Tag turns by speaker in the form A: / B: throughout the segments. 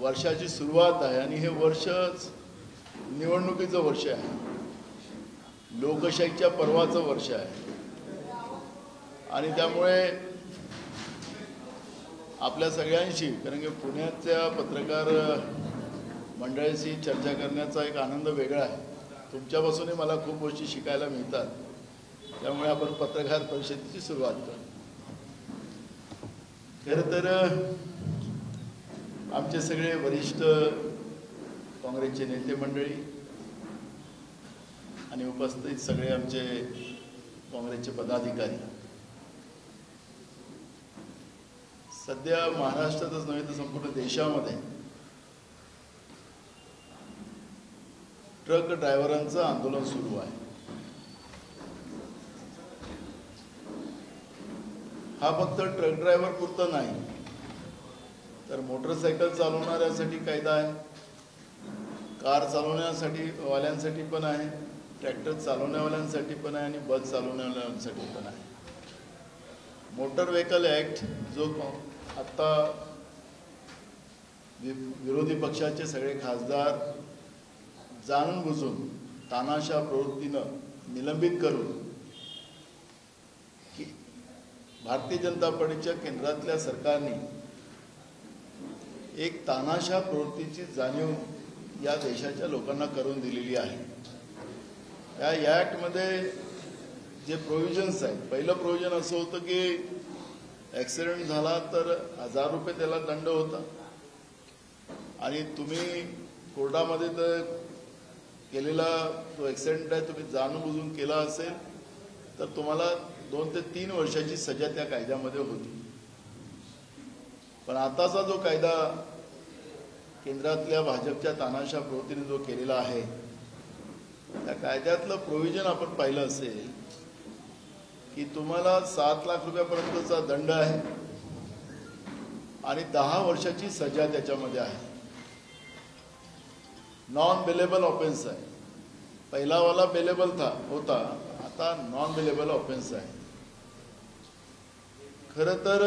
A: वर्षाची सुरुवात आहे आणि हे वर्ष निवडणुकीचं वर्ष आहे, लोकशाहीच्या पर्वाचं वर्ष आहे आणि त्यामुळे आपल्या सगळ्यांशी, कारण की पुण्याच्या पत्रकार मंडळाशी चर्चा करण्याचा एक आनंद वेगळा आहे. तुमच्यापासूनही मला खूप गोष्टी शिकायला मिळतात. त्यामुळे आपण पत्रकार परिषदेची सुरुवात करू. खरं तर आमचे सगळे वरिष्ठ काँग्रेसचे नेते मंडळी आणि उपस्थित सगळे आमचे काँग्रेसचे पदाधिकारी, सध्या महाराष्ट्रातच नव्हे तर संपूर्ण देशामध्ये ट्रक ड्रायव्हरांचं आंदोलन सुरू आहे. हा फक्त ट्रक ड्रायव्हर पुरता नाही, तर मोटरसायकल चालवणाऱ्यासाठी कायदा आहे, कार चालवण्यासाठी वाल्यांसाठी पण आहे, ट्रॅक्टर चालवण्यावाल्यांसाठी पण आहे आणि बस चालवण्यावाल्यांसाठी पण आहे. मोटर व्हेकल ॲक्ट जो आत्ता विरोधी पक्षाचे सगळे खासदार जाणून बुजून तानाशा प्रवृत्तीनं निलंबित करून की भारतीय जनता पार्टीच्या केंद्रातल्या सरकारने एक तानाशा प्रवृत्तीची जाणीव या देशाच्या लोकांना करून दिलेली आहे. या ॲक्टमध्ये जे प्रोव्हिजन्स आहेत, पहिलं प्रोव्हिजन असं होतं की ॲक्सिडेंट झाला तर 1000 रुपये त्याला दंड होता आणि तुम्ही कोर्टामध्ये तर केलेला जो ॲक्सिडेंट आहे तुम्ही जाणून बुजून केला असेल तर तुम्हाला 2 ते 3 वर्षाची सजा त्या कायद्यामध्ये होती. पण आताचा जो कायदा केंद्रातल्या भाजपच्या तानाशा प्रवृत्तीने जो केलेला आहे, त्या कायद्यातलं प्रोव्हिजन आपण पाहिलं असेल की तुम्हाला 7 लाख रुपयापर्यंतचा दंड आहे आणि 10 वर्षाची सजा त्याच्यामध्ये आहे. नॉन बेलेबल ऑफेन्स आहे. पहिलावाला बेलेबल होता, आता नॉन बेलेबल ऑफेन्स आहे. खरं तर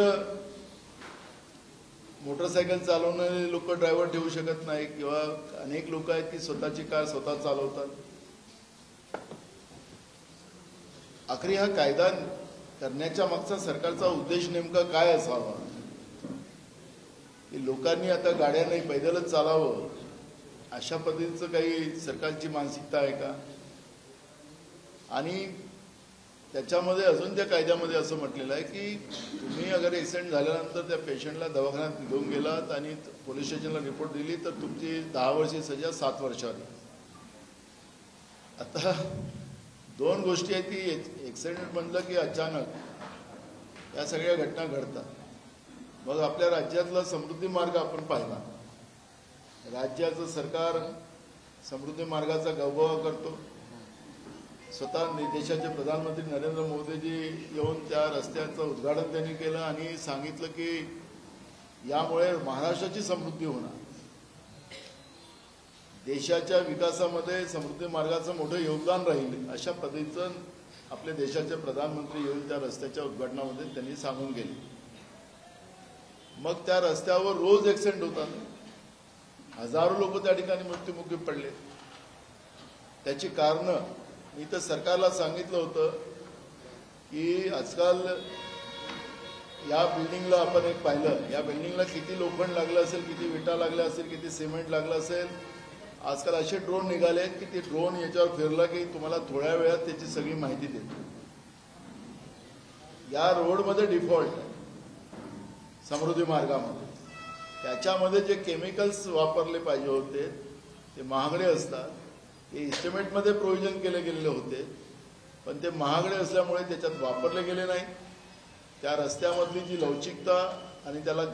A: मोटरसायकल चालवणारे लोक ड्रायव्हर ठेवू शकत नाही किंवा अनेक लोक आहेत की स्वतःची कार स्वतः चालवतात. आखरी हा कायदा करण्याच्या मागचा सरकारचा उद्देश नेमका काय असावा की लोकांनी आता गाड्या नाही पैदलच चालावं अशा पद्धतीचं काही सरकारची मानसिकता आहे का? आणि त्याच्यामध्ये अजून त्या कायद्यामध्ये असं म्हटलेलं आहे की तुम्ही अगर ॲक्सिडेंट झाल्यानंतर त्या पेशंटला दवाखान्यात घेऊन गेलात आणि पोलीस स्टेशनला रिपोर्ट दिली तर तुमची 10 वर्षी सजा 7 वर्षांनी. आता 2 गोष्टी आहेत की ॲक्सिडेंट म्हणलं की अचानक या सगळ्या घटना घडतात. मग आपल्या राज्यातला समृद्धी मार्ग आपण पाहिला. राज्याचं सरकार समृद्धी मार्गाचा गौरव करतो. स्वतः देशाचे प्रधानमंत्री नरेंद्र मोदीजी येऊन त्या रस्त्याचं उद्घाटन त्यांनी केलं आणि सांगितलं की यामुळे महाराष्ट्राची समृद्धी होणार. देशाच्या विकासामध्ये समृद्धी मार्गाचं मोठं योगदान राहील अशा पद्धतीचं आपल्या देशाचे प्रधानमंत्री येऊन त्या रस्त्याच्या उद्घाटनामध्ये त्यांनी सांगून गेले. मग त्या रस्त्यावर रोज ॲक्सिडेंट होतात. हजारो लोक त्या ठिकाणी मृत्युमुखी पडले. त्याची कारणं मी तर सरकारला सांगितलं होतं की आजकाल या बिल्डिंगला आपण एक पाहिलं, या बिल्डिंगला किती लोखंड लागलं असेल, किती विटा लागल्या असेल, किती सिमेंट लागलं असेल. आजकाल असे ड्रोन निघाले की ते ड्रोन याच्यावर फिरला की तुम्हाला थोड्या वेळात त्याची सगळी माहिती देतो. या रोडमध्ये डिफॉल्ट समृद्धी मार्गामध्ये त्याच्यामध्ये जे केमिकल्स वापरले पाहिजे होते ते महागडे असतात. ते इस्टिमेटमध्ये प्रोव्हिजन केले गेलेले होते पण ते महागडे असल्यामुळे त्याच्यात वापरले गेले नाही. त्या रस्त्यामधली जी लवचिकता आणि त्याला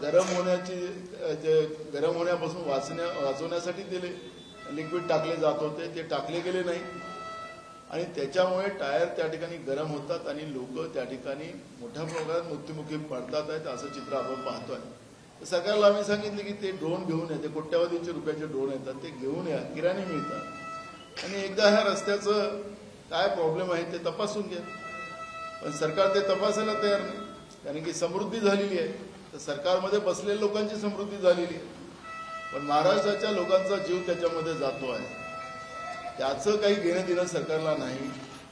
A: गरम होण्यापासून वाचवण्यासाठी ते लिक्विड टाकले जात होते ते टाकले गेले नाही आणि त्याच्यामुळे टायर त्या ठिकाणी गरम होतात आणि लोक त्या ठिकाणी मोठ्या प्रमाणात मृत्युमुखी पडतात आहेत. असं चित्र आपण पाहतोय. सरकारला आम्ही सांगितले की ते ड्रोन घेऊन या, ते कोट्यावधीचे रुपयाचे ड्रोन येतात, ते घेऊन या, किराणी मिळतात आणि एकदा ह्या रस्त्याचं काय प्रॉब्लेम आहे ते तपासून घ्या. पण सरकार ते तपासायला तयार नाही कारण की समृद्धी झालेली आहे. तर सरकारमध्ये बसलेल्या लोकांची समृद्धी झालेली आहे पण महाराष्ट्राच्या लोकांचा जीव त्याच्यामध्ये जातो आहे, त्याचं काही घेणं देणं सरकारला नाही.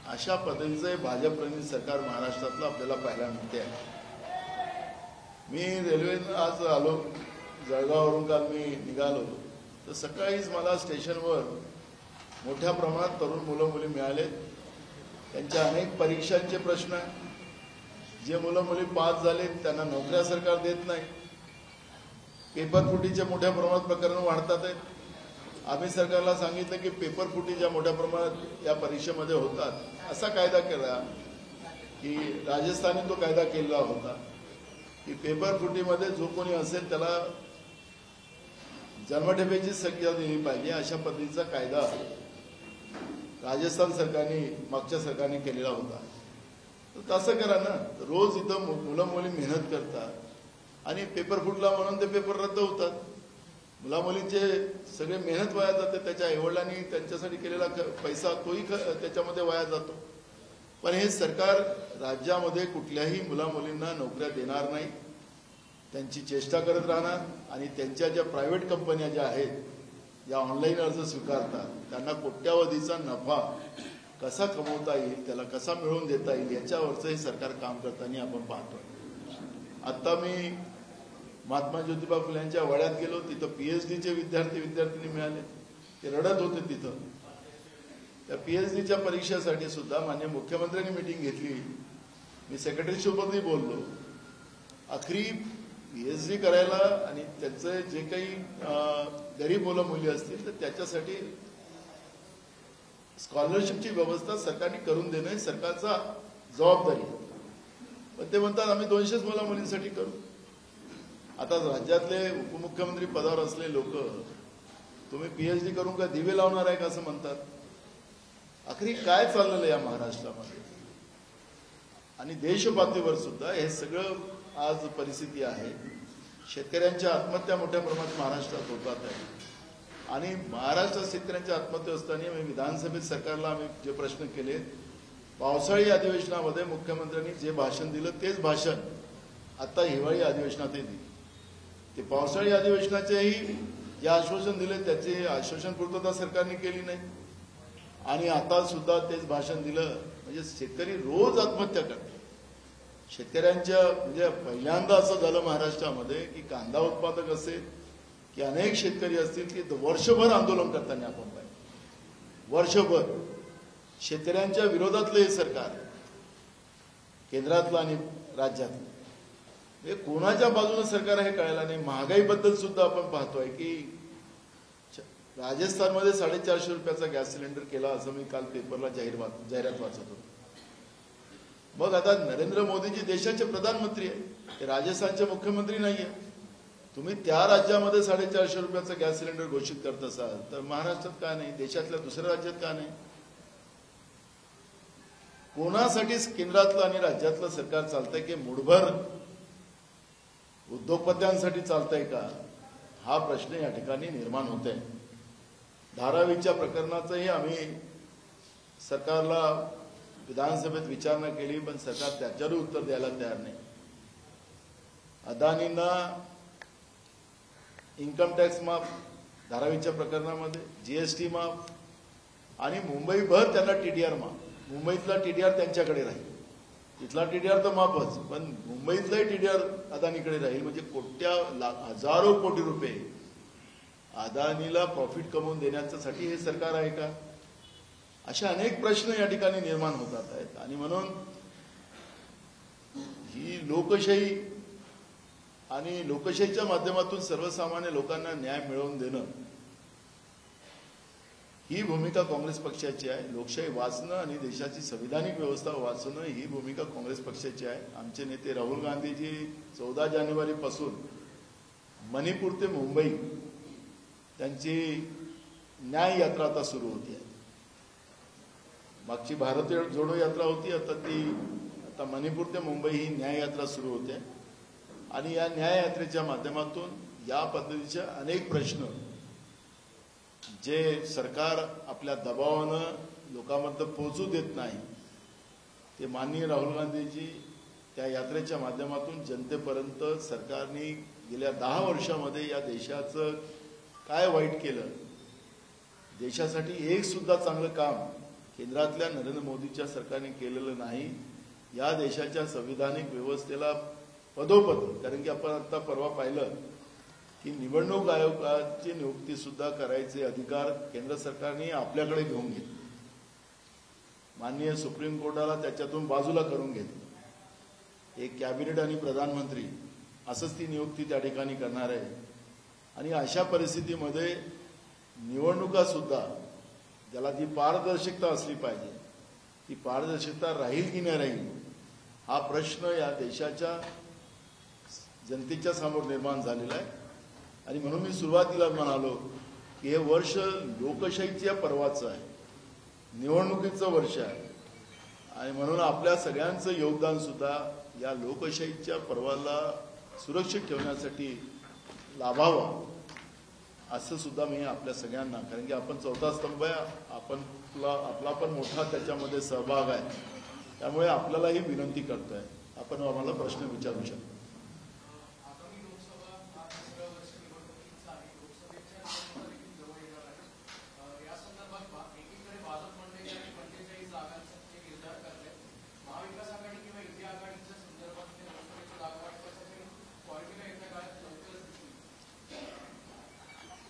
A: अशा पद्धतीचे भाजप-प्रणित सरकार महाराष्ट्रातलं आपल्याला पाहायला मिळते आहे. मी रेल्वेनं आज आलो, जळगाववरून काल मी निघालो, तर सकाळीच मला स्टेशनवर मोठ्या प्रमाणात तरुण मुलं मुली मिळाले. त्यांच्या अनेक परीक्षांचे प्रश्न, जे मुलं मुली पास झाले त्यांना नोकऱ्या सरकार देत नाही. पेपर फुटीचे मोठ्या प्रमाणात प्रकरण वाढतात आहेत. आम्ही सरकारला सांगितलं की पेपर फुटी ज्या मोठ्या प्रमाणात या परीक्षेमध्ये होतात, असा कायदा केला की राजस्थानी तो कायदा केलेला होता की पेपर फुटीमध्ये जो कोणी असेल त्याला जन्मठेपेची संख्या दिली पाहिजे. अशा पद्धतीचा कायदा राजस्थान सरकारने मागच्या सरकारने केलेला होता. तर तसं करा ना. रोज इथं मुलं मुली मेहनत करतात आणि पेपर फुटला म्हणून ते पेपर रद्द होतात. मुला मुलींचे सगळे मेहनत वाया जाते. त्याच्या आईवडिलांनी त्यांच्यासाठी केलेला पैसा तोही त्याच्यामध्ये वाया जातो. पण हे सरकार राज्यामध्ये कुठल्याही मुला मुलींना नोकऱ्या देणार नाही. त्यांची चेष्टा करत राहणार आणि त्यांच्या ज्या प्रायव्हेट कंपन्या ज्या आहेत, ज्या ऑनलाईन अर्ज स्वीकारतात, त्यांना कोट्यावधीचा नफा कसा कमवता येईल, त्याला कसा मिळवून देता येईल, याच्यावरचं हे सरकार काम करताना आपण पाहतोय. आता मी महात्मा ज्योतिबा फुले यांच्या वाड्यात गेलो. तिथं PhDचे विद्यार्थिनी मिळाले. ते रडत होते तिथं. त्या PhDच्या परीक्षेसाठी सुद्धा माननीय मुख्यमंत्र्यांनी मीटिंग घेतली. मी सेक्रेटरीसोबतही बोललो. आखरी PhD करायला आणि त्यांचे जे काही गरीब मुलं मुली असतील तर त्याच्यासाठी स्कॉलरशिपची व्यवस्था सरकारने करून देणं ही सरकारचा जबाबदारी आहे. पण ते म्हणतात आम्ही 200 मुला मुलींसाठी करू. आता राज्यातले उपमुख्यमंत्री पदावर असलेले लोक तुम्ही PhD करून का दिवे लावणार आहे का असं म्हणतात. आखरी काय चाललेलं आहे या महाराष्ट्रामध्ये आणि देशपातळीवर सुद्धा हे सगळं आज परिस्थिती आहे. शेतकऱ्यांच्या आत्महत्या मोठ्या प्रमाणात महाराष्ट्रात होतात आहे आणि महाराष्ट्रात शेतकऱ्यांच्या आत्महत्या असताना आम्ही विधानसभेत सरकारला आम्ही जे प्रश्न केले, पावसाळी अधिवेशनामध्ये मुख्यमंत्र्यांनी जे भाषण दिलं तेच भाषण आता हिवाळी अधिवेशनातही दिले. ते पावसाळी अधिवेशनाचेही जे आश्वासन दिले त्याचे आश्वासन पूर्तता सरकारने केली नाही आणि आता सुद्धा तेच भाषण दिलं. म्हणजे शेतकरी रोज आत्महत्या करतात. शेतकऱ्यांच्या म्हणजे पहिल्यांदा असं झालं महाराष्ट्रामध्ये की कांदा उत्पादक असेल की अनेक शेतकरी असतील की वर्षभर आंदोलन करताना आपण पाहिजे. वर्षभर शेतकऱ्यांच्या विरोधातलं हे सरकार, केंद्रातलं आणि राज्यातलं, हे कोणाच्या बाजूने सरकार आहे कळायला नाही. महागाईबद्दल सुद्धा आपण पाहतोय की राजस्थानमध्ये 450 रुपयाचा गॅस सिलेंडर केला असं मी काल पेपरला जाहिरात वाचत होतो. मग आता नरेंद्र मोदीजी देशाचे प्रधानमंत्री आहे, ते राजस्थानचे मुख्यमंत्री नाहीये. तुम्ही त्या राज्यामध्ये 450 रुपयाचा गॅस सिलेंडर घोषित करत असाल तर महाराष्ट्रात का नाही, देशातल्या दुसऱ्या राज्यात का नाही? कोणासाठी केंद्रातलं आणि राज्यातलं सरकार चालतंय की मुठभर उद्योगपत्यांसाठी चालतंय का, हा प्रश्न या ठिकाणी निर्माण होत आहे. धारावीच्या प्रकरणाचंही आम्ही सरकारला विधानसभेत विचारणा केली पण सरकार त्याच्यावर उत्तर द्यायला तयार नाही. अदानींना इन्कम टॅक्स माफ, धारावीच्या प्रकरणामध्ये GST माफ आणि मुंबईभर त्यांना TDR माफ. मुंबईतला TDR त्यांच्याकडे राहील, तिथला TDR तर माफच, पण मुंबईतलाही TDR अदानीकडे राहील. म्हणजे हजारो कोटी रुपये अदानीला प्रॉफिट कमवून देण्यासाठी हे सरकार आहे का? अशा अनेक प्रश्न या ठिकाणी निर्माण होतात आहेत आणि म्हणून ही लोकशाही आणि लोकशाहीच्या माध्यमातून सर्वसामान्य लोकांना न्याय मिळवून देणं ही भूमिका काँग्रेस पक्षाची आहे. लोकशाही वाचणं आणि देशाची संविधानिक व्यवस्था वाचणं ही भूमिका काँग्रेस पक्षाची आहे. आमचे नेते राहुल गांधीजी 14 जानेवारीपासून मणिपूर ते मुंबई त्यांची न्याय यात्रा आता सुरू होती आहे. मागची भारत जोडो यात्रा होती, आता मणिपूर ते मुंबई ही न्याय यात्रा सुरू होते आणि या न्याय यात्रेच्या माध्यमातून या पद्धतीचे अनेक प्रश्न जे सरकार आपल्या दबावानं लोकांपर्यंत पोहोचू देत नाही ते माननीय राहुल गांधीजी त्या यात्रेच्या माध्यमातून जनतेपर्यंत सरकारने गेल्या 10 वर्षामध्ये या देशाचं काय वाईट केलं, देशासाठी एक सुद्धा चांगलं काम केंद्रातल्या नरेंद्र मोदीच्या सरकारने केलेलं नाही. या देशाच्या संविधानिक व्यवस्थेला पदोपद, कारण की आपण आता परवा पाहिलं की निवडणूक आयोगाची नियुक्ती सुद्धा करायचे अधिकार केंद्र सरकारने आपल्याकडे घेऊन घेतले. माननीय सुप्रीम कोर्टाला त्याच्यातून बाजूला करून घेतलं. एक कॅबिनेट आणि प्रधानमंत्री असंच ती नियुक्ती त्या ठिकाणी करणार आहे. आणि अशा परिस्थितीमध्ये निवडणुका सुद्धा ज्याला जी पारदर्शकता असली पाहिजे, ती पारदर्शकता राहील की नाही राहील हा प्रश्न या देशाच्या जनतेच्या समोर निर्माण झालेला आहे. आणि म्हणून मी सुरुवातीला म्हणालो की हे वर्ष लोकशाहीच्या पर्वाचं आहे, निवडणुकीचं वर्ष आहे. आणि म्हणून आपल्या सगळ्यांचं योगदान सुद्धा या लोकशाहीच्या पर्वाला सुरक्षित ठेवण्यासाठी लाभावं असं सुद्धा मी आपल्या सगळ्यांना, कारण की आपण चौथा स्तंभ आहे, आपला पण मोठा त्याच्यामध्ये सहभाग आहे, त्यामुळे आपल्यालाही विनंती करतोय, आपण आम्हाला प्रश्न विचारू शकतो.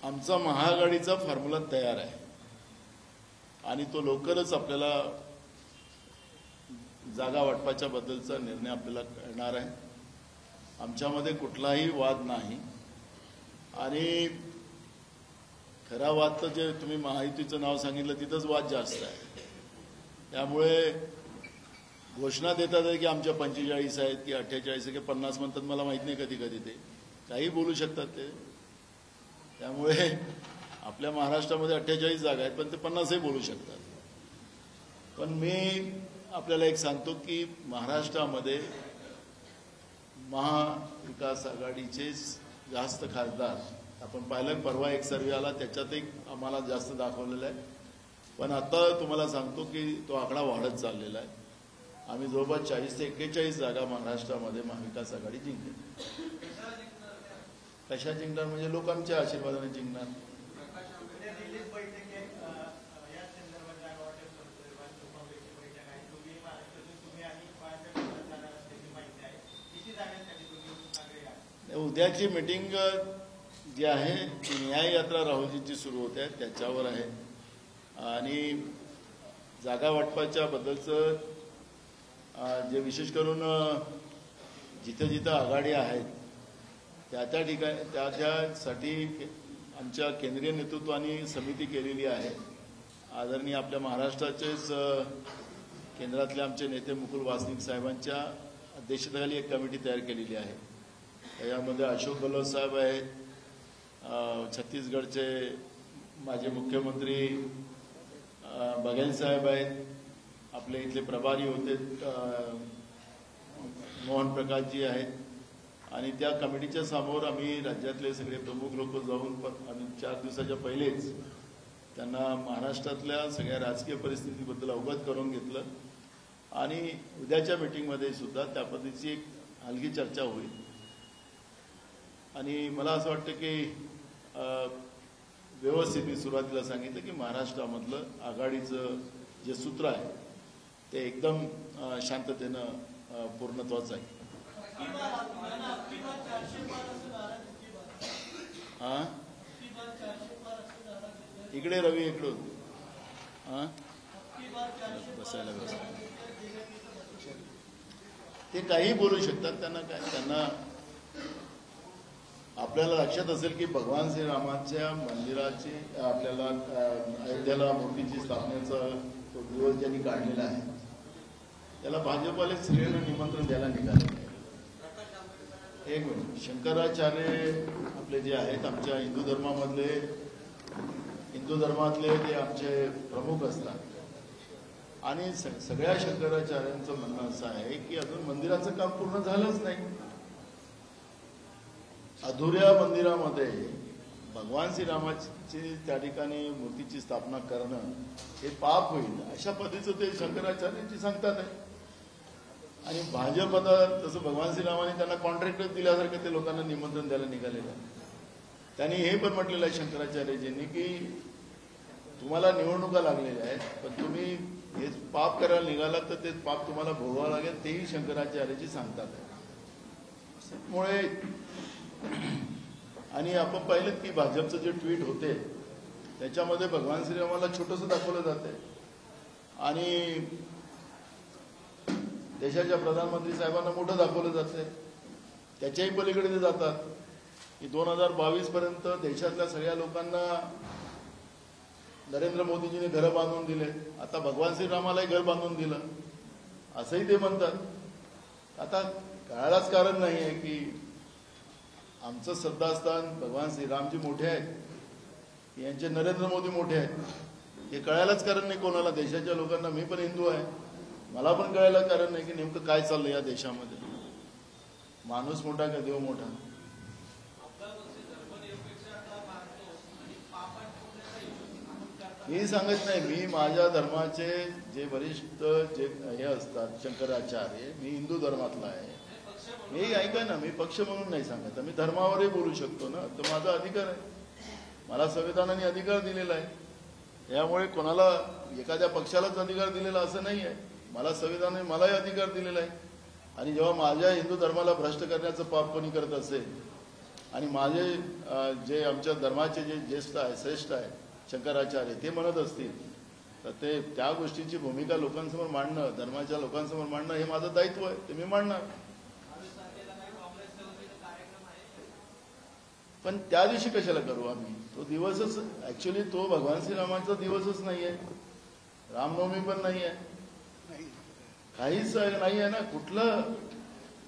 A: आमचा महाआघाडीचा फॉर्म्युला तयार आहे आणि तो लवकरच आपल्याला जागा वाटपाच्या बद्दलचा निर्णय आपल्याला करणार आहे. आमच्यामध्ये कुठलाही वाद नाही आणि खरा वाद तर जे तुम्ही महायुतीचं नाव सांगितलं तिथंच वाद जास्त आहे. त्यामुळे घोषणा देतात आहे की आमच्या 45 आहेत की 48 की 50 म्हणतात, मला माहित नाही कधी कधी ते काही बोलू शकतात ते. त्यामुळे आपल्या महाराष्ट्रामध्ये 48 जागा आहेत पण ते 50ही बोलू शकतात. पण मी आपल्याला एक सांगतो की महाराष्ट्रामध्ये महाविकास आघाडीचे जास्त खासदार, आपण पाहिलं परवा एक सर्वे आला त्याच्यात एक आम्हाला जास्त दाखवलेला आहे. पण आता तुम्हाला सांगतो की तो आकडा वाढत चाललेला आहे. आम्ही जवळपास 40 ते 41 जागा महाराष्ट्रामध्ये महाविकास आघाडी जिंकली. कशा जिंकणार म्हणजे लोकांच्या आशीर्वादाने जिंकणार. उद्याची मीटिंग जी आहे ती न्याय यात्रा राहुलजींची सुरू होते आहे त्याच्यावर आहे. आणि जागा वाटपाच्या बद्दलचं जे विशेष करून जिथं जिथं आघाडी आहेत त्या ठिकाणी त्यासाठी आमच्या केंद्रीय नेतृत्वाने समिती केलेली आहे. आदरणीय आपल्या महाराष्ट्राचेच केंद्रातले आमचे नेते मुकुल वासनिक साहेबांच्या अध्यक्षतेखाली एक कमिटी तयार केलेली आहे. त्याच्यामध्ये अशोक गहलोत साहेब आहेत, छत्तीसगडचे माजी मुख्यमंत्री बघेल साहेब आहेत, आपले इथले प्रभारी होते मोहन प्रकाशजी आहेत. आणि त्या कमिटीच्या समोर आम्ही राज्यातले सगळे प्रमुख लोक जाऊन आम्ही 4 दिवसाच्या पहिलेच त्यांना महाराष्ट्रातल्या सगळ्या राजकीय परिस्थितीबद्दल अवगत करून घेतलं. आणि उद्याच्या मीटिंगमध्ये सुद्धा त्या पद्धतीची एक हलकी चर्चा होईल. आणि मला असं वाटतं की व्यवस्थित मी सुरुवातीला सांगितलं की महाराष्ट्रामधलं आघाडीचं जे सूत्र आहे ते एकदम शांततेनं पूर्णत्वाचं आहे. हा इकडे रवी इकडून हा बसायला व्यवस्था. ते काही बोलू शकतात, त्यांना काय, त्यांना आपल्याला लक्षात असेल की भगवान श्रीरामाच्या मंदिराची आपल्याला अयोध्येला मूर्तीची स्थापनेचा तो दिवस ज्यांनी काढलेला आहे त्याला भाजपवाले सगळ्यांना निमंत्रण द्यायला निघाले. एक मिनिट, शंकराचार्य आपले जे आहेत आमच्या हिंदू धर्मातले ते आमचे प्रमुख असतात आणि सगळ्या शंकराचार्यांचं म्हणणं असं आहे की अजून मंदिराचं काम पूर्ण झालंच नाही. अधुऱ्या मंदिरामध्ये भगवान श्रीरामाची त्या ठिकाणी मूर्तीची स्थापना करणं हे पाप होईल अशा पद्धतीचं ते शंकराचार्यांची सांगतात आहे. आणि भाजप आता तसं भगवान श्रीरामाने त्यांना कॉन्ट्रॅक्टच दिल्यासारखं ते लोकांना निमंत्रण द्यायला निघालेलं आहे. त्यांनी हे पण म्हटलेलं आहे शंकराचार्यजींनी की तुम्हाला निवडणुका लागलेल्या आहेत, पण तुम्ही हे पाप करायला निघालात तर ते पाप तुम्हाला भोगावं लागेल, तेही शंकराचार्यजी सांगतात. त्यामुळे आणि आपण पाहिलं की भाजपचं जे ट्विट होते त्याच्यामध्ये भगवान श्रीरामाला छोटंसं दाखवलं जाते आणि देशाच्या प्रधानमंत्री साहेबांना मोठं दाखवलं जाते. त्याच्याही पलीकडे ते जातात की 2022 पर्यंत देशातल्या सगळ्या लोकांना नरेंद्र मोदीजीने घरं बांधून दिले, आता भगवान श्रीरामालाही घर बांधून दिलं असंही ते म्हणतात. आता कळायलाच कारण नाही आहे की आमचं श्रद्धास्थान भगवान श्रीरामजी मोठे आहेत, यांचे नरेंद्र मोदी मोठे आहेत, हे कळायलाच कारण नाही कोणाला. देशाच्या लोकांना, मी पण हिंदू आहे, मला पण कळायला कारण नाही की नेमकं काय चाललं या देशामध्ये. माणूस मोठा का देव मोठा. मी सांगत नाही, मी माझ्या धर्माचे जे वरिष्ठ जे हे असतात शंकराचार्य, मी हिंदू धर्मातला आहे. मी ऐका ना, मी पक्ष म्हणून नाही सांगत, मी धर्मावरही बोलू शकतो ना, तर माझा अधिकार आहे. मला संविधानाने अधिकार दिलेला आहे. त्यामुळे कोणाला एखाद्या पक्षालाच अधिकार दिलेला असं नाही आहे. मला संविधानाने मलाही अधिकार दिलेला आहे. आणि जेव्हा माझ्या हिंदू धर्माला भ्रष्ट करण्याचं पाप कोणी करत असेल आणि माझे जे आमच्या धर्माचे जे ज्येष्ठ आहे, श्रेष्ठ आहे शंकराचार्य, ते म्हणत असतील तर ते त्या गोष्टीची भूमिका लोकांसमोर मांडणं, धर्माच्या लोकांसमोर मांडणं हे माझं दायित्व आहे, ते मी मांडणार. पण त्या दिवशी कशाला करू आम्ही? तो दिवसच ऍक्च्युली तो भगवान श्रीरामाचा दिवसच नाही आहे, रामनवमी पण नाही आहे, काहीच नाही आहे ना. कुठलं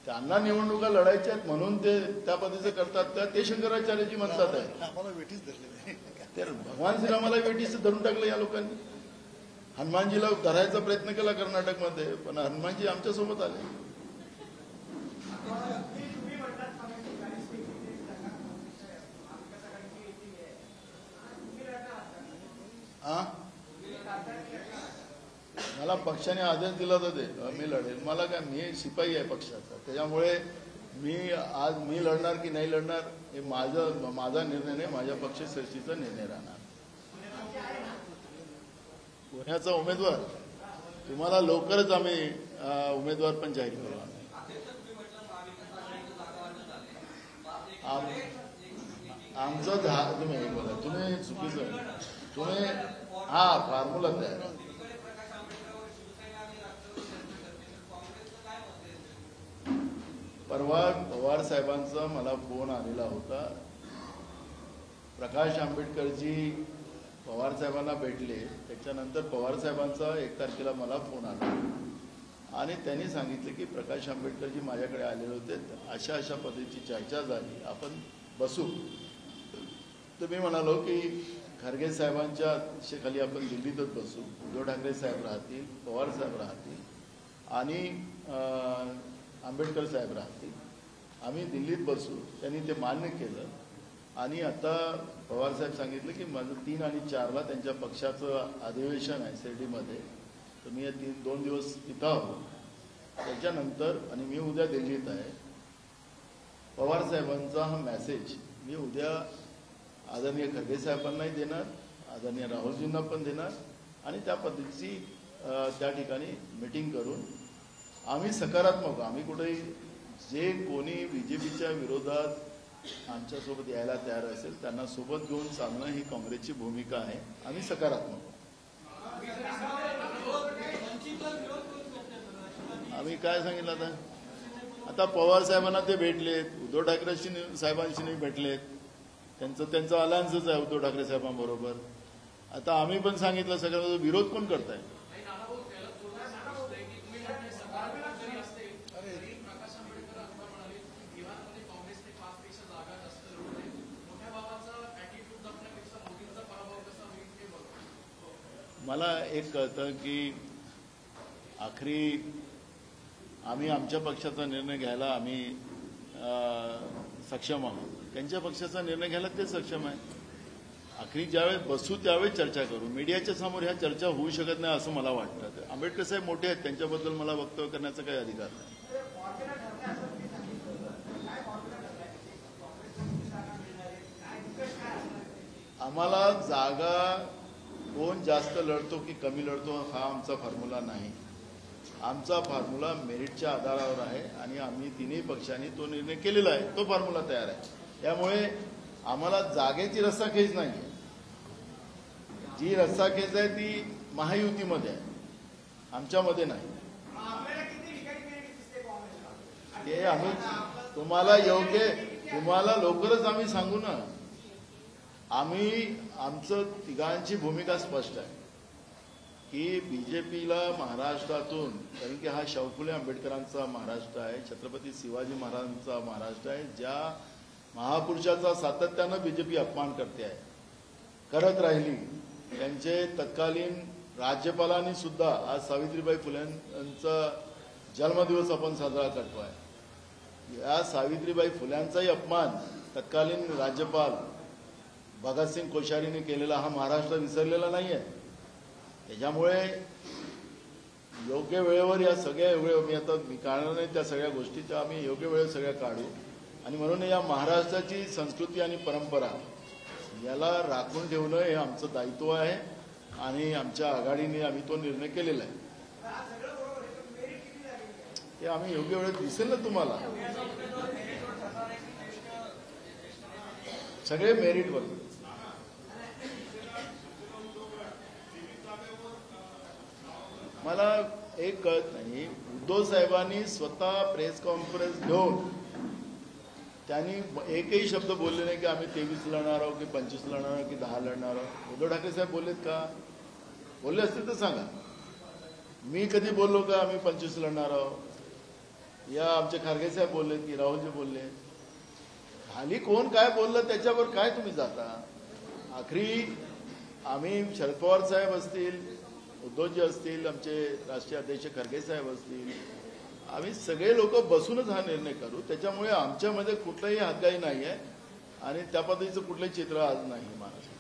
A: त्यांना निवडणुका लढायच्या आहेत म्हणून ते त्या पद्धतीचं करतात, ते शंकराचार्यजी म्हणतात आहे. तर भगवान श्रीरामाला वेटीस धरून टाकलं या लोकांनी. हनुमानजीला धरायचा प्रयत्न केला कर्नाटकमध्ये, पण हनुमानजी आमच्यासोबत आले. मला पक्षाने आदेश दिला तर ते मी लढेल. मला काय, मी शिपाई आहे पक्षाचा, त्याच्यामुळे मी लढणार की नाही लढणार हे माझा निर्णय नाही, माझ्या पक्षश्रेष्ठीचा निर्णय राहणार. पुण्याचा उमेदवार तुम्हाला लवकरच आम्ही उमेदवार पण जाहीर करू. आमचं तुम्ही बोला, तुम्ही चुकीचं, तुम्ही फॉर्म्युला तयार. परवा पवार साहेबांचा मला फोन आलेला होता. प्रकाश आंबेडकरजी पवार साहेबांना भेटले, त्याच्यानंतर पवार साहेबांचा 1 तारखेला मला फोन आला आणि त्यांनी सांगितले की प्रकाश आंबेडकरजी माझ्याकडे आलेले होते, अशा अशा पद्धतीची चर्चा झाली, आपण बसू. तर मी म्हणालो की खरगे साहेबांच्या खाली आपण दिल्लीतच बसू, उद्धव ठाकरे साहेब राहतील, पवार साहेब राहतील आणि आंबेडकर साहेब राहतील, आम्ही दिल्लीत बसू. त्यांनी ते मान्य केलं आणि आता पवार साहेब सांगितलं की माझं 3 आणि 4ला त्यांच्या पक्षाचं अधिवेशन आहे शिर्डीमध्ये, तर मी 2 दिवस तिथं आहो. त्याच्यानंतर आणि मी उद्या दिल्लीत आहे. पवार साहेबांचा हा मेसेज मी उद्या आदरणीय खरगे साहेबांनाही देणार, आदरणीय राहुलजींना पण देणार आणि त्या पद्धतीची त्या ठिकाणी मीटिंग करून आम्ही सकारात्मक, आम्ही कुठेही जे कोणी बीजेपीच्या विरोधात आमच्यासोबत यायला तयार असेल त्यांना सोबत घेऊन चालणं ही काँग्रेसची भूमिका आहे. आम्ही सकारात्मक. आम्ही काय सांगितलं आता पवार साहेबांना ते भेटलेत, उद्धव ठाकरे साहेबांशी भेटलेत, त्यांचं अलायन्सच आहे उद्धव ठाकरे साहेबांबरोबर. आता आम्ही पण सांगितलं, सगळ्यांचा विरोध पण करताय. मला एक कळतं की आखरी आम्ही आमच्या पक्षाचा निर्णय घ्यायला आम्ही सक्षम आहोत, त्यांच्या पक्षाचा निर्णय घ्यायला ते सक्षम आहे. आखरी ज्यावेळेस बसू त्यावेळेस चर्चा करू. मीडियाच्या समोर ह्या चर्चा होऊ शकत नाही असं मला वाटतं. आंबेडकर साहेब मोठे आहेत, त्यांच्याबद्दल मला वक्तव्य करण्याचा काही अधिकार नाही. आम्हाला जागा कोण जास्त लढतो की कमी लढतो हा आमचा फॉर्म्युला नाही. आमचा फॉर्म्युला मेरिटच्या आधारावर आहे आणि आम्ही तिन्ही पक्षांनी तो निर्णय केलेला आहे. तो फॉर्म्युला तयार आहे. त्यामुळे आम्हाला जागेची रस्साखेच नाही. जी रस्साखेच आहे ती महायुतीमध्ये आहे, आमच्यामध्ये नाही. ते आम्ही तुम्हाला लवकरच आम्ही सांगू ना. आमचं तिघांची भूमिका स्पष्ट आहे की बीजेपीला महाराष्ट्रातून, कारण की हा शाहू फुले आंबेडकरांचा महाराष्ट्र आहे, छत्रपती शिवाजी महाराजांचा महाराष्ट्र आहे, ज्या महापुरुषाचा सातत्यानं बीजेपी अपमान करत राहिली. त्यांचे तत्कालीन राज्यपालांनी सुद्धा आज सावित्रीबाई फुलेंचा जन्मदिवस आपण साजरा करतोय. या सावित्रीबाई फुल्यांचाही अपमान तत्कालीन राज्यपाल भगतसिंग कोश्यारीने केलेला हा महाराष्ट्र विसरलेला नाहीये. त्याच्यामुळे योग्य वेळेवर या सगळ्या मी काढणार नाही त्या सगळ्या गोष्टी, त्या आम्ही योग्य वेळेवर सगळ्या काढू. आणि म्हणून या महाराष्ट्राची संस्कृती आणि परंपरा याला राखून ठेवणं हे आमचं दायित्व आहे आणि आमच्या आघाडीने आम्ही तो निर्णय केलेला आहे. ते आम्ही योग्य वेळेत दिसेल ना तुम्हाला. सगळे मेरिटवर. मला एक कळत नाही, उद्धव साहेबांनी स्वतः प्रेस कॉन्फरन्स घेऊन त्यांनी एकही शब्द बोलले नाही की आम्ही 23 लढणार आहोत की 25 लढणार आहोत की 10 लढणार आहोत. उद्धव ठाकरे साहेब बोललेत का? बोलले असतील तर सांगा. मी कधी बोललो का आम्ही 25 लढणार आहोत? या आमचे खारगे साहेब बोललेत की राहुलजी बोलले? खाली कोण काय बोललं त्याच्यावर काय तुम्ही जाता? आखरी आम्ही शरद पवार साहेब असतील, उद्धवजी असतील, आमचे राष्ट्रीय अध्यक्ष खरगे साहेब असतील, आम्ही सगळे लोक बसूनच हा निर्णय करू. त्याच्यामुळे आमच्यामध्ये कुठलाही हातगाई नाही आहे आणि त्या पद्धतीचं कुठलंही चित्र आज नाही महाराष्ट्रात.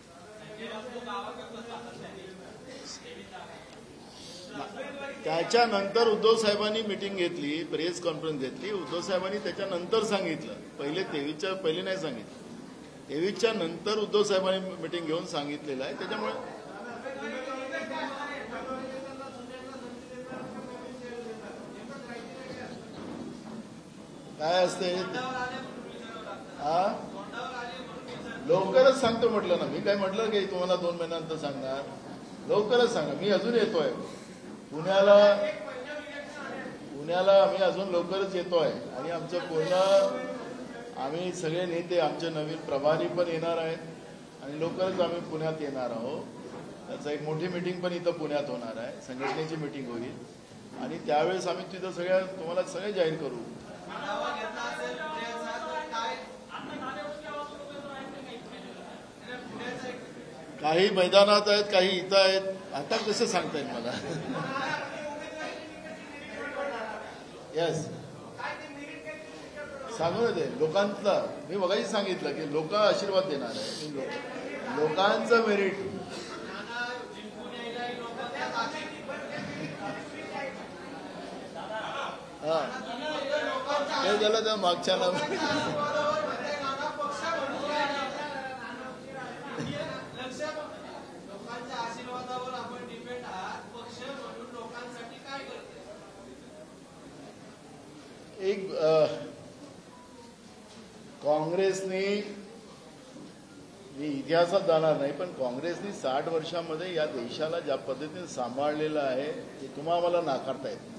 A: त्याच्यानंतर उद्धव साहेबांनी मिटिंग घेतली, प्रेस कॉन्फरन्स घेतली. उद्धव साहेबांनी त्याच्यानंतर सांगितलं, पहिले नाही सांगितलं. 23च्या नंतर उद्धव साहेबांनी मिटिंग घेऊन सांगितलेलं आहे. त्याच्यामुळे काय असते लवकरच सांगतो म्हटलं ना. मी काय म्हटलं की तुम्हाला 2 महिन्यानंतर सांगणार? लवकरच सांगा. मी अजून येतोय पुण्याला आम्ही अजून लवकरच येतोय आणि आमचं पूर्ण आम्ही सगळे नेते, आमचे नवीन प्रभारी पण येणार आहेत आणि लवकरच आम्ही पुण्यात येणार आहोत. त्याचा एक मोठी मीटिंग पण इथं पुण्यात होणार आहे, संघटनेची मीटिंग होईल आणि त्यावेळेस आम्ही तिथं तुम्हाला सगळे जाहीर करू. काही मैदानात आहेत, काही इथं आहेत. आता कसं सांगता येईल मला? येस, सांगू ना ते लोकांचा. मी बघायची सांगितलं की लोक आशीर्वाद देणार आहे. लोकांचं मेरिट हा ते झालं त्या मागच्या एक काँग्रेसने, मी इतिहासात जाणार नाही, पण काँग्रेसने 60 वर्षामध्ये या देशाला ज्या पद्धतीने सांभाळलेलं आहे ते तुम्हा आम्हाला नाकारता येत.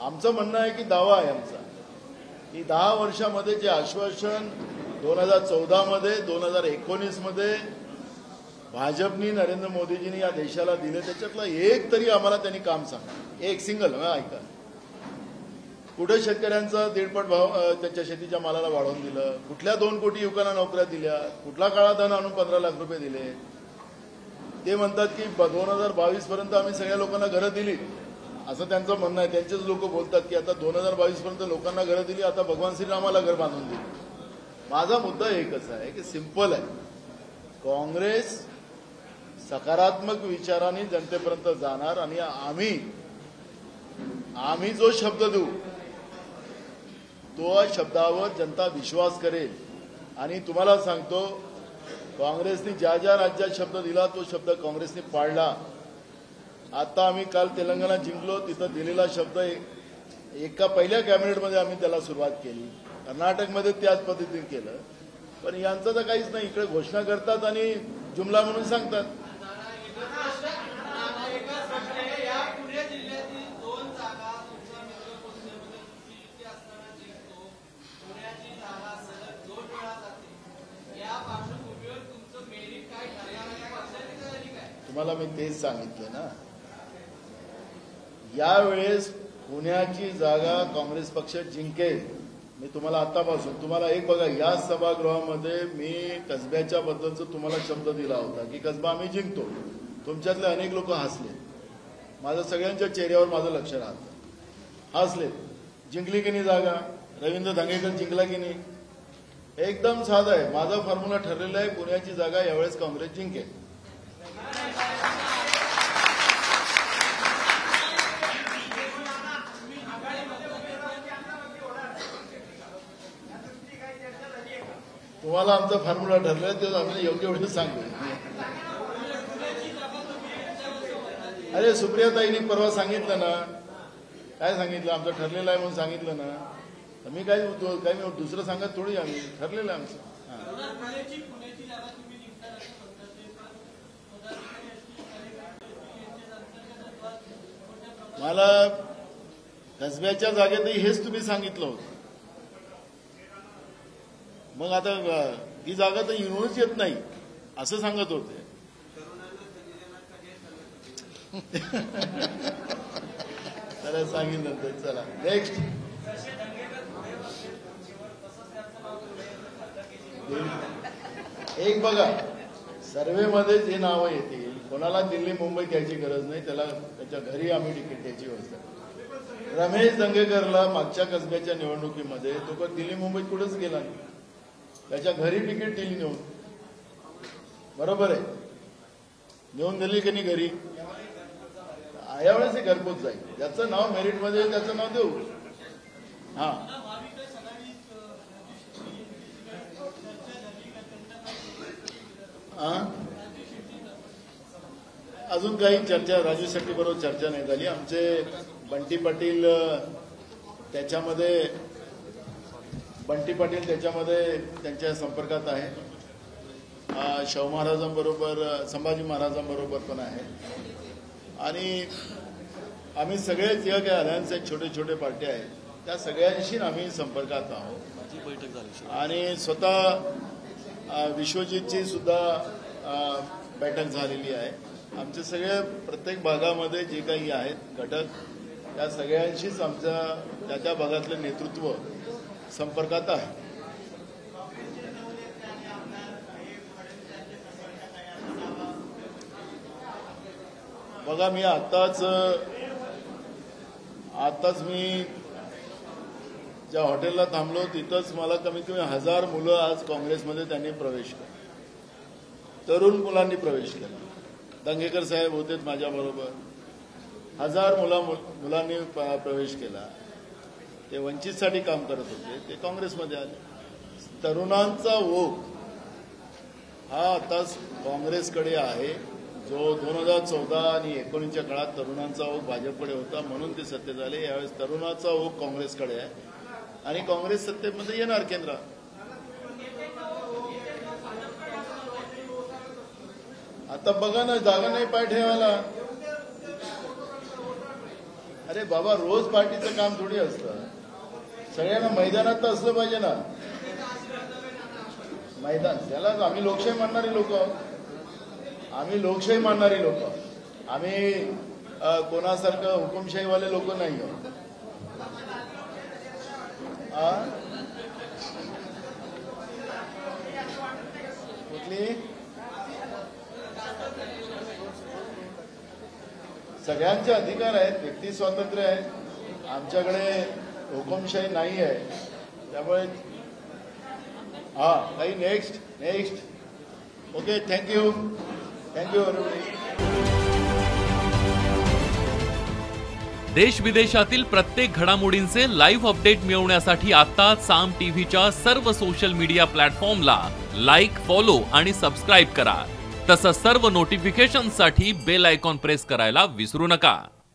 A: आमचं म्हणणं आहे की दावा आहे आमचा की 10 वर्षामध्ये जे आश्वासन 2014 मध्ये 2019 मध्ये भाजपनी, नरेंद्र मोदीजींनी या देशाला दिले त्याच्यातलं एक तरी आम्हाला त्यांनी काम सांगा. एक सिंगल. ऐका, कुठे शेतकऱ्यांचा 1.5 भाव त्यांच्या शेतीच्या मालाला वाढवून दिलं? कुठल्या 2 कोटी युवकांना नोकऱ्या दिल्या? कुठला काळा धन आणून 15 लाख रुपये दिले? ते म्हणतात की 2022 पर्यंत आम्ही सगळ्या लोकांना घरं दिली, असं त्यांचं म्हणणं आहे. त्यांचेच लोक बोलतात की आता 2022 पर्यंत लोकांना घरं दिली, आता भगवान श्रीरामाला घर बांधून दिली. माझा मुद्दा एकच आहे की सिंपल आहे, काँग्रेस सकारात्मक विचारांनी जनतेपर्यंत जाणार आणि आम्ही जो शब्द देऊ तो शब्दावर जनता विश्वास करेल. आणि तुम्हाला सांगतो, काँग्रेसने ज्या ज्या राज्यात शब्द दिला तो शब्द काँग्रेसने पाळला. आता आम्ही काल तेलंगणा जिंकलो, तिथं दिलेला शब्द एका पहिल्या कॅबिनेटमध्ये आम्ही त्याला सुरुवात केली. कर्नाटकमध्ये त्याच पद्धतीने केलं. पण यांचं तर काहीच नाही. इकडे घोषणा करतात आणि जुमला म्हणून सांगतात. तुम्हाला मी तेच सांगितलं ना, यावेळेस पुण्याची जागा काँग्रेस पक्ष जिंकेल. मी तुम्हाला आतापासून तुम्हाला एक बघा, या सभागृहामध्ये मी कसब्याच्या बद्दलचा तुम्हाला शब्द दिला होता की कसबा आम्ही जिंकतो. तुमच्यातले अनेक लोक हसले. माझं सगळ्यांच्या चेहऱ्यावर माझं लक्ष राहतं. हसले. जिंकली की नाही जागा? रवींद्र धंगेकर जिंकला की नाही? एकदम साधा आहे. माझा फॉर्म्युला ठरलेला आहे. पुण्याची जागा यावेळेस काँग्रेस जिंकेल. तुम्हाला आमचा फॉर्म्युला ठरलाय ते आम्ही योग्य वेळी सांगू. अरे सुप्रियाताईंनी परवा सांगितलं ना, काय सांगितलं? आमचं ठरलेलं आहे म्हणून सांगितलं ना. मी काय दुसरं सांगत थोडी, आम्ही ठरलेलं आहे आमचं. मला कसब्याच्या जागेतही हेच तुम्ही सांगितलं होतं. मग आता ही जागा तर येऊनच येत नाही असं सांगत होते. चला सांगितलं तर. चला नेक्स्ट. एक बघा, सर्व्हेमध्ये जे नावं येतील कोणाला दिल्ली मुंबई द्यायची गरज नाही. त्याला त्याच्या घरी आम्ही तिकीट द्यायची व्यवस्था. रमेश दंगेकरला मागच्या कसब्याच्या निवडणुकीमध्ये तो पण दिल्ली मुंबईत कुठेच गेला नाही. त्याच्या घरी तिकीट दिली नेऊन. बरोबर आहे, नेऊन दिली की नाही घरी? यावेळेस हे घरपोच जाईल. ज्याचं नाव मेरिटमध्ये त्याचं नाव देऊ. हा, अजून काही चर्चा राजू शेट्टी बरोबर चर्चा नाही झाली. आमचे बंटी पाटील त्याच्यामध्ये त्यांच्या संपर्कात आहे. शाहू महाराजांबरोबर, संभाजी महाराजांबरोबर पण आहे. आणि आम्ही सगळे जे काही अलायन्स आहेत, छोटे छोटे पार्टी आहेत, त्या सगळ्यांशी आम्ही संपर्कात आहोत. बैठक झाली आणि स्वतः विश्वजितची सुद्धा बैठक झालेली आहे. आमचे सगळे प्रत्येक भागामध्ये जे काही आहेत घटक, त्या सगळ्यांशीच आमच्या त्या त्या भागातलं नेतृत्व संपर्कात आहे. बघा, मी आताच मी ज्या हॉटेलला थांबलो तिथंच मला कमीत कमी 1000 मुलं आज काँग्रेसमध्ये त्यांनी प्रवेश केला. तरुण मुलांनी प्रवेश केला. दंगेकर साहेब होते माझ्याबरोबर. 1000 मुलांनी प्रवेश केला. ते वंचितसाठी काम करत होते, ते काँग्रेसमध्ये आले. तरुणांचा ओघ हा आता काँग्रेसकडे आहे. जो 2014 आणि 19च्या काळात तरुणांचा ओघ भाजपकडे होता म्हणून ते सत्तेत आले. यावेळेस तरुणाचा ओघ काँग्रेसकडे आहे आणि काँग्रेस सत्तेमध्ये येणार केंद्रात. आता बघा ना, जागा नाही पाय ठेवायला. अरे बाबा, रोज पार्टीचं काम थोडी असतं. सगळ्यांना मैदानात तर असलं पाहिजे ना. मैदान त्यालाच आम्ही लोकशाही मानणारी लोक आहोत. आम्ही कोणासारखं हुकुमशाहीवाले लोक नाही आहोत. कुठली? सगळ्यांचे अधिकार आहेत, व्यक्ती स्वातंत्र्य आहे. आमच्याकडे हुकुमशाही नाही आहे. त्यामुळे काही नेक्स्ट. Okay, thank you everybody.
B: देश विदेशातील प्रत्येक घडामोडींचे लाईव्ह अपडेट मिळवण्यासाठी आता साम टीव्हीच्या सर्व सोशल मीडिया प्लॅटफॉर्मला लाईक, फॉलो आणि सबस्क्राईब करा. तसंच सर्व नोटिफिकेशनसाठी बेल आयकॉन प्रेस करायला विसरू नका.